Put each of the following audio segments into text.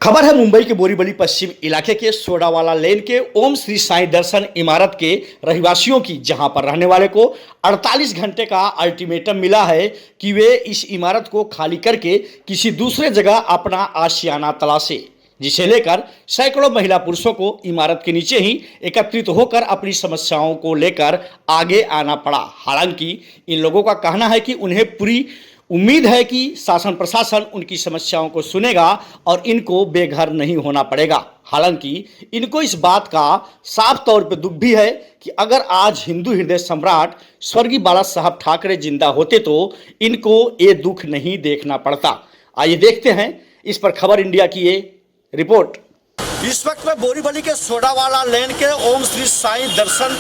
खबर है मुंबई के बोरीवली पश्चिम इलाके के सोडावाला लेन के ओम श्री साईं दर्शन इमारत के रहवासियों की, जहां पर रहने वाले को 48 घंटे का अल्टीमेटम मिला है कि वे इस इमारत को खाली करके किसी दूसरे जगह अपना आशियाना तलाशे, जिसे लेकर सैकड़ों महिला पुरुषों को इमारत के नीचे ही एकत्रित होकर अपनी समस्याओं को लेकर आगे आना पड़ा। हालांकि इन लोगों का कहना है कि उन्हें पूरी उम्मीद है कि शासन प्रशासन उनकी समस्याओं को सुनेगा और इनको बेघर नहीं होना पड़ेगा। हालांकि इनको इस बात का साफ तौर पर दुख भी है कि अगर आज हिंदू हृदय सम्राट स्वर्गीय बाला साहब ठाकरे जिंदा होते तो इनको ये दुख नहीं देखना पड़ता। आइए देखते हैं इस पर खबर इंडिया की ये रिपोर्ट। इस वक्त मैं बोरीवली के सोडावाला लेन के ओम श्री साईं दर्शन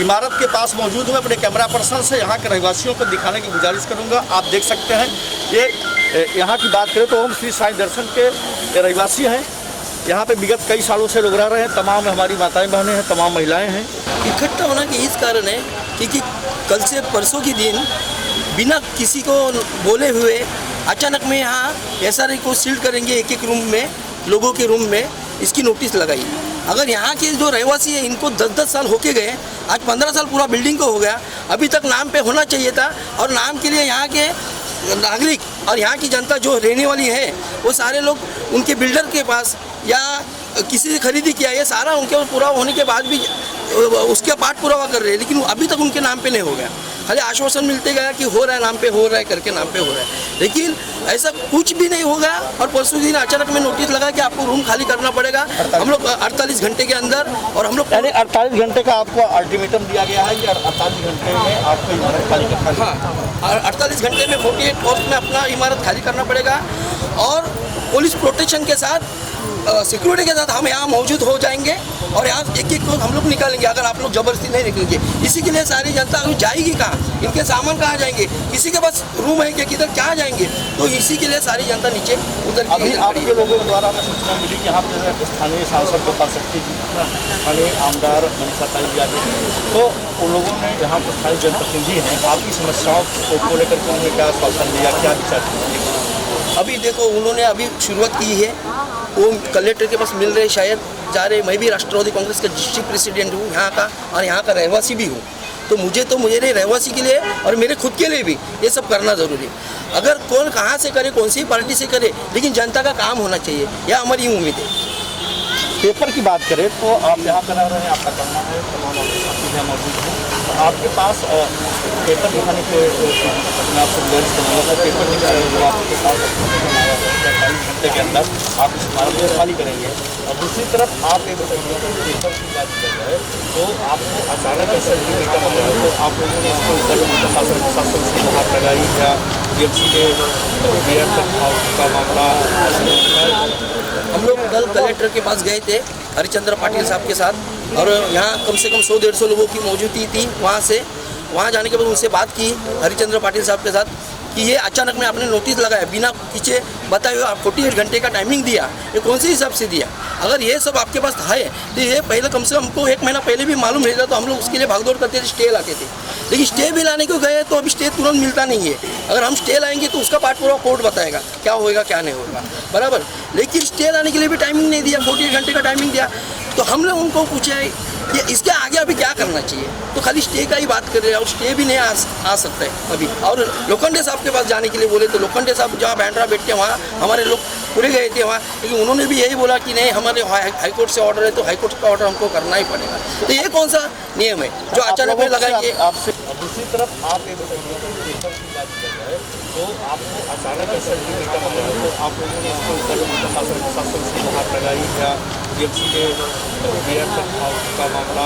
इमारत के पास मौजूद हूँ। अपने कैमरा पर्सन से यहाँ के रहवासियों को दिखाने की गुजारिश करूँगा। आप देख सकते हैं ये यहाँ की बात करें तो ओम श्री साईं दर्शन के रहवासी हैं। यहाँ पे विगत कई सालों से लोग रह रहे हैं। तमाम हमारी माताएं बहनें हैं, तमाम महिलाएं हैं। इकट्ठा होना के इस कारण है क्योंकि कल से परसों के दिन बिना किसी को बोले हुए अचानक में यहाँ SRA को सील करेंगे एक एक रूम में, लोगों के रूम में, इसकी नोटिस लगाई। अगर यहाँ के जो रहवासी है इनको 10-10 साल होके गए, आज 15 साल पूरा बिल्डिंग को हो गया, अभी तक नाम पे होना चाहिए था। और नाम के लिए यहाँ के नागरिक और यहाँ की जनता जो रहने वाली है वो सारे लोग उनके बिल्डर के पास या किसी से खरीदी किया, ये सारा उनके पूरा होने के बाद भी उसके पाठ पुरावा कर रहे हैं, लेकिन अभी तक उनके नाम पे नहीं हो गया। खाली आश्वासन मिलते गया कि हो रहा है, नाम पे हो रहा है करके नाम पे हो रहा है, लेकिन ऐसा कुछ भी नहीं होगा। और परसों दिन अचानक में नोटिस लगा कि आपको रूम खाली करना पड़ेगा हम लोग 48 घंटे के अंदर। और हम लोग यानी 48 घंटे का आपको अल्टीमेटम दिया गया है कि 48 घंटे में आपको इमारत खाली करना है। हाँ, 48 घंटे में 48 आवर्स में अपना इमारत खाली करना पड़ेगा और पुलिस प्रोटेक्शन के साथ, सिक्योरिटी के साथ हम यहाँ मौजूद हो जाएंगे और यहाँ एक एक को हम लोग निकालेंगे अगर आप लोग जबरदस्ती नहीं निकलेंगे। इसी के लिए सारी जनता अभी जाएगी कहाँ, इनके सामान कहाँ जाएंगे, किसी के पास रूम है क्या, किधर क्या जाएंगे, तो इसी के लिए सारी जनता नीचे उधर। अभी आपके लोगों द्वारा हमें सूचना मिली कि यहाँ पे स्थानीय सांसद गोपाल शक्ति जी, स्थानीय आमदार मनीषा ताई आदि, तो उन लोगों ने यहाँ पर स्थानीय जनप्रतिनिधि हैं, आपकी समस्याओं को लेकर के उन्होंने क्या आश्वासन दिया, क्या विचार किया? अभी देखो उन्होंने अभी शुरुआत की है, वो कलेक्टर के पास मिल रहे, शायद जा रहे। मैं भी राष्ट्रवादी कांग्रेस का डिस्ट्रिक्ट प्रेसिडेंट हूँ यहाँ का और यहाँ का रहवासी भी हूँ, तो मुझे रहवासी के लिए और मेरे खुद के लिए भी ये सब करना ज़रूरी है। अगर कौन कहाँ से करे, कौन सी पार्टी से करे, लेकिन जनता का काम होना चाहिए, यह हमारी उम्मीद है। पेपर की बात करें तो आप यहाँ पर रह रहे हैं, आपका करना है, तमाम चीज़ें मौजूद हैं, तो आपके पास पेपर दिखाने के मैं आपसे गुजारिश करूँगा, पेपर दिखाने जो आपके पास 48 घंटे के अंदर आप इस इमारत को खाली करेंगे। और दूसरी तरफ आप एक पेपर की बात कर रहे हैं तो आपको अचानक ऐसा निकल रहा है, तो आप लोगों ने इसके ऊपर शासन से मुहर लगाई या DMC के मेयर तक का मामला? हम लोग कल कलेक्टर के पास गए थे हरिचंद्र पाटिल साहब के साथ, और यहाँ कम से कम 100-150 लोगों की मौजूदगी थी। वहाँ जाने के बाद उनसे बात की हरिचंद्र पाटिल साहब के साथ कि ये अचानक में आपने नोटिस लगाया बिना पीछे बताए हुए, आप 48 घंटे का टाइमिंग दिया, ये कौन से हिसाब से दिया? अगर ये सब आपके पास है तो ये पहले कम से कम हमको 1 महीना पहले भी मालूम रहता तो हम लोग उसके लिए भागदौड़ करते थे, स्टे लाते थे। लेकिन स्टे भी लाने को गए तो अभी स्टे तुरंत मिलता नहीं है। अगर हम स्टे लाएंगे तो उसका पार्ट पूरा कोर्ट बताएगा क्या होएगा क्या नहीं होगा, बराबर। लेकिन स्टे लाने के लिए भी टाइमिंग नहीं दिया, 48 घंटे का टाइमिंग दिया। तो हम लोग उनको पूछा है कि इसके आगे अभी क्या करना चाहिए, तो खाली स्टे का ही बात कर रहे हैं, और स्टे भी नहीं आ सकता है अभी। और लोखंडे साहब के पास जाने के लिए बोले तो लोखंडे साहब जहाँ बैंड्रा बैठते हैं वहाँ हमारे लोग पूरे गए थे वहाँ, लेकिन उन्होंने भी यही बोला कि नहीं हमारे हाईकोर्ट से ऑर्डर है तो हाईकोर्ट का ऑर्डर हमको करना ही पड़ेगा। तो ये कौन सा नियम है जो अचानक में लगाएंगे? आपसे दूसरी तरफ आप एक पेपर की बात कर रहे हैं तो आपको अचानक ऐसा निकल रहा है, तो आप लोगों ने इसके ऊपर शासन से मुहर लगाई या DMC के मेयर तक का मामला?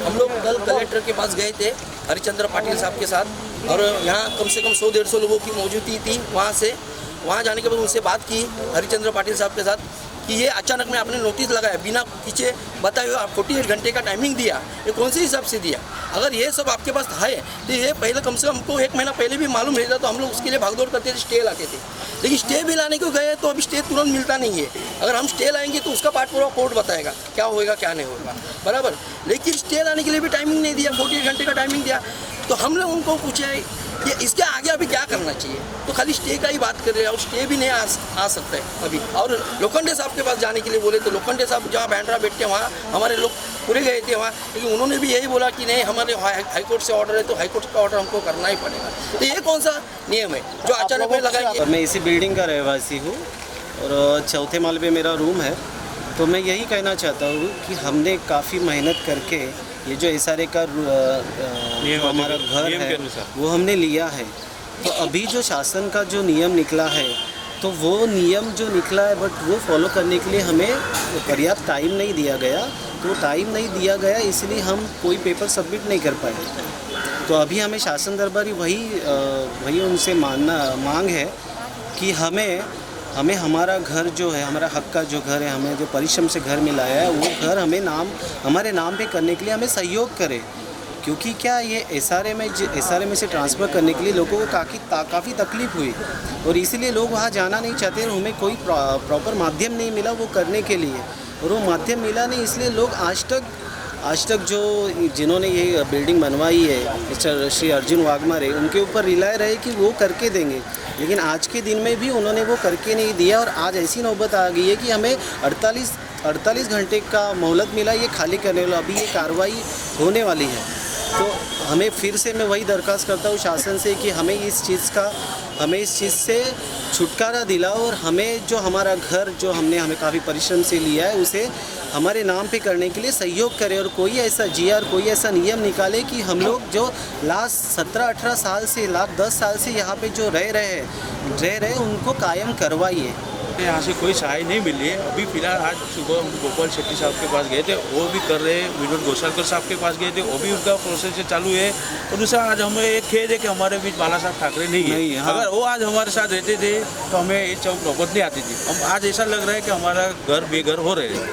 हम लोग कल कलेक्टर के पास गए थे हरिचंद्र पाटिल साहब के साथ, और यहाँ कम से कम 100-150 लोगों की मौजूदगी थी। वहाँ जाने के बाद उनसे बात की हरिचंद्र पाटिल साहब के साथ कि ये अचानक में आपने नोटिस लगाया बिना पीछे बताए हुए, आप 48 घंटे का टाइमिंग दिया, ये कौन से हिसाब से दिया? अगर ये सब आपके पास है तो ये पहले कम से कम हमको 1 महीना पहले भी मालूम रहता तो हम लोग उसके लिए भागदौड़ करते थे, स्टे लाते थे। लेकिन स्टे भी लाने को गए तो अभी स्टे तुरंत मिलता नहीं है। अगर हम स्टे लाएंगे तो उसका पार्ट पूरा कोर्ट बताएगा क्या होएगा क्या नहीं होगा, बराबर। लेकिन स्टे लाने के लिए भी टाइमिंग नहीं दिया, 48 घंटे का टाइमिंग दिया। तो हमने उनको पूछा है कि इसके आगे अभी क्या करना चाहिए, तो खाली स्टे का ही बात कर रहे हैं और स्टे भी नहीं आ सकता है अभी। और लोखंडे साहब के पास जाने के लिए बोले तो लोखंडे साहब जहाँ बैंड्रा बैठते हैं वहाँ हमारे लोग पूरे गए थे वहाँ, लेकिन उन्होंने भी यही बोला कि नहीं हमारे हाईकोर्ट से ऑर्डर है तो हाईकोर्ट का ऑर्डर हमको करना ही पड़ेगा। तो ये कौन सा नियम है जो अचानक में लगा? मैं इसी बिल्डिंग का रहवासी हूँ और चौथे माले पे मेरा रूम है। तो मैं यही कहना चाहता हूँ कि हमने काफ़ी मेहनत करके ये जो SRA का हमारा घर है वो हमने लिया है। तो अभी जो शासन का जो नियम निकला है तो वो नियम जो निकला है बट वो फॉलो करने के लिए हमें पर्याप्त टाइम नहीं दिया गया। तो टाइम नहीं दिया गया इसलिए हम कोई पेपर सबमिट नहीं कर पाए। तो अभी हमें शासन दरबारी वही उनसे मांग है कि हमें हमारा घर जो है, हमारा हक का जो घर है, हमें जो परिश्रम से घर मिला है वो घर हमारे नाम पे करने के लिए हमें सहयोग करे। क्योंकि क्या ये SRA में से ट्रांसफ़र करने के लिए लोगों को काफ़ी तकलीफ़ हुई और इसीलिए लोग वहाँ जाना नहीं चाहते और हमें कोई प्रॉपर माध्यम नहीं मिला वो करने के लिए, और वो माध्यम मिला नहीं इसलिए लोग आज तक जो जिन्होंने ये बिल्डिंग बनवाई है मिस्टर श्री अर्जुन वाघमारे, उनके ऊपर रिलाय रहे कि वो करके देंगे, लेकिन आज के दिन में भी उन्होंने वो करके नहीं दिया। और आज ऐसी नौबत आ गई है कि हमें 48 घंटे का मोहलत मिला ये खाली करने वाला, अभी ये कार्रवाई होने वाली है। तो हमें फिर से मैं वही दरख्वास्त करता हूँ शासन से कि हमें इस चीज़ से छुटकारा दिलाओ और हमें जो हमारा घर जो हमें काफ़ी परिश्रम से लिया है उसे हमारे नाम पे करने के लिए सहयोग करें और कोई ऐसा कोई ऐसा नियम निकाले कि हम लोग जो लास्ट 17-18 साल से 10 साल से यहाँ पे जो रह रहे उनको कायम करवाइए। यहाँ से कोई सहाय नहीं मिली है। अभी फिलहाल आज सुबह हम गोपाल शेट्टी साहब के पास गए थे, वो भी कर रहे हैं। विनोद गोसालकर साहब के पास गए थे, वो भी उनका प्रोसेस चालू है। और दूसरा आज हमें एक खेद है कि हमारे बीच बाला साहब ठाकरे नहीं है। हाँ। अगर वो आज हमारे साथ रहते थे तो हमें ये चौक नौबत नहीं आती थी। हम आज ऐसा लग रहा है कि हमारा घर बेघर हो रहे हैं।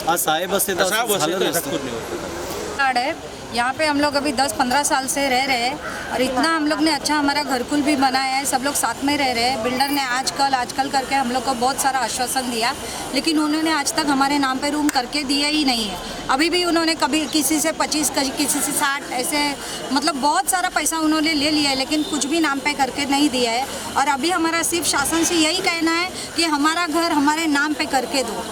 आज साहेब बस्ते तो ऐसा कुछ नहीं होता। यहाँ पे हम लोग अभी 10-15 साल से रह रहे हैं और इतना हम लोग ने अच्छा हमारा घरकुल भी बनाया है, सब लोग साथ में रह रहे हैं। बिल्डर ने आजकल करके हम लोग को बहुत सारा आश्वासन दिया, लेकिन उन्होंने आज तक हमारे नाम पे रूम करके दिया ही नहीं है। अभी भी उन्होंने कभी किसी से 25 किसी से 60 ऐसे मतलब बहुत सारा पैसा उन्होंने ले लिया है, लेकिन कुछ भी नाम पे करके नहीं दिया है। और अभी हमारा सिर्फ शासन से यही कहना है कि हमारा घर हमारे नाम पे करके दो,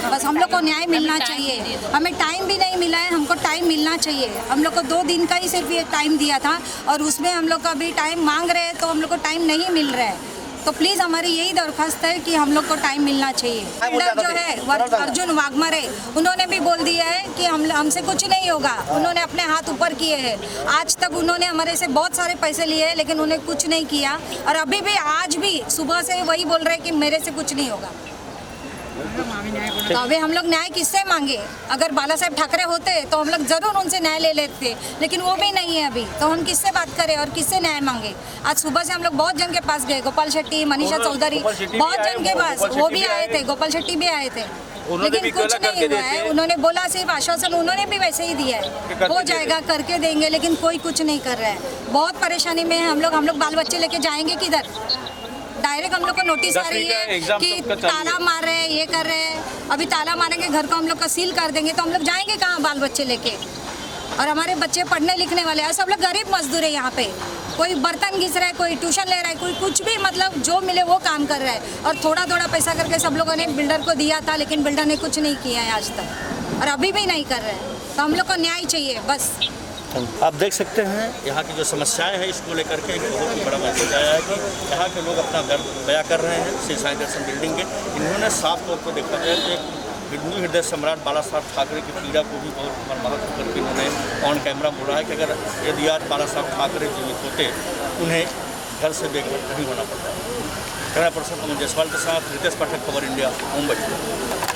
बस हम लोग को न्याय मिलना चाहिए। हमें टाइम भी नहीं मिला है, हमको टाइम मिलना चाहिए। हम लोग को 2 दिन का ही सिर्फ ये टाइम दिया था और उसमें हम लोग का अभी टाइम मांग रहे हैं तो हम लोग को टाइम नहीं मिल रहा है। तो प्लीज़ हमारी यही दरख्वास्त है कि हम लोग को टाइम मिलना चाहिए। बिल्डर जो है अर्जुन वाघमारे, उन्होंने भी बोल दिया है कि हमसे कुछ नहीं होगा। उन्होंने अपने हाथ ऊपर किए हैं। आज तक उन्होंने हमारे से बहुत सारे पैसे लिए हैं, लेकिन उन्हें कुछ नहीं किया। और अभी भी आज भी सुबह से वही बोल रहे हैं कि मेरे से कुछ नहीं होगा। तो अभी हम लोग न्याय किससे मांगे? अगर बाला साहब ठाकरे होते तो हम लोग जरूर उनसे न्याय ले लेते, लेकिन वो भी नहीं है अभी। तो हम किससे बात करें और किससे न्याय मांगे? आज सुबह से हम लोग बहुत जन के पास गए, गोपाल शेट्टी, मनीषा चौधरी, बहुत जन के पास, वो भी आए थे, गोपाल शेट्टी भी आए थे, लेकिन कुछ नहीं हुआ है। उन्होंने बोला सिर्फ आश्वासन, उन्होंने भी वैसे ही दिया है, हो जाएगा करके देंगे, लेकिन कोई कुछ नहीं कर रहा है। बहुत परेशानी में है हम लोग बाल बच्चे लेके जाएंगे किधर? डायरेक्ट हम लोग को नोटिस आ रही है कि ताला मार रहे हैं, ये कर रहे हैं। अभी ताला मारेंगे, घर को हम लोग का सील कर देंगे, तो हम लोग जाएंगे कहाँ बाल बच्चे लेके? और हमारे बच्चे पढ़ने लिखने वाले हैं, सब लोग गरीब मजदूर है यहाँ पे। कोई बर्तन घिस रहा है, कोई ट्यूशन ले रहा है, कोई कुछ भी मतलब जो मिले वो काम कर रहा है। और थोड़ा पैसा करके सब लोगों ने बिल्डर को दिया था, लेकिन बिल्डर ने कुछ नहीं किया है आज तक और अभी भी नहीं कर रहे हैं। तो हम लोग को न्याय चाहिए बस। आप देख सकते हैं यहाँ की जो समस्याएं हैं, इसको लेकर के एक बहुत ही बड़ा मैसेज आया है कि यहाँ के लोग अपना दर्द बयां कर रहे हैं श्री साईं दर्शन बिल्डिंग के। इन्होंने साफ तौर पर देखा जाए तो एक हिंदू हृदय सम्राट बाला साहब ठाकरे की पीड़ा को भी बहुत मरम्मत करके इन्होंने ऑन कैमरा बोला है कि अगर यदि आज बाला साहब ठाकरे जीवित होते उन्हें घर से बेघर नहीं होना पड़ता। कैमरा पर्सन अमन जायसवाल के साथ रितेश पाठक, खबर इंडिया, मुंबई।